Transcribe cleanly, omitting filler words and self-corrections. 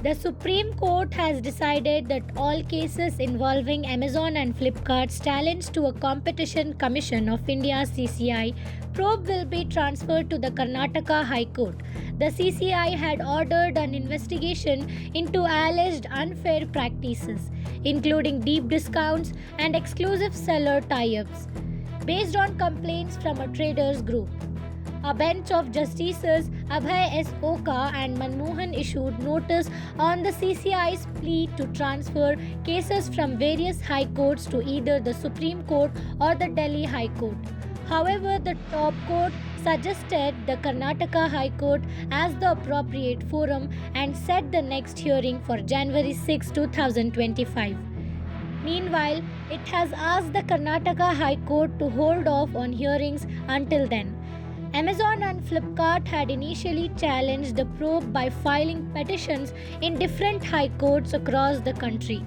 The Supreme Court has decided that all cases involving Amazon and Flipkart's challenge to a Competition Commission of India (CCI) probe will be transferred to the Karnataka High Court. The CCI had ordered an investigation into alleged unfair practices, including deep discounts and exclusive seller tie-ups, based on complaints from a traders group. A bench of Justices Abhay S. Oka and Manmohan issued notice on the CCI's plea to transfer cases from various high courts to either the Supreme Court or the Delhi High Court. However, the top court suggested the Karnataka High Court as the appropriate forum and set the next hearing for January 6, 2025. Meanwhile, it has asked the Karnataka High Court to hold off on hearings until then. Amazon and Flipkart had initially challenged the probe by filing petitions in different high courts across the country.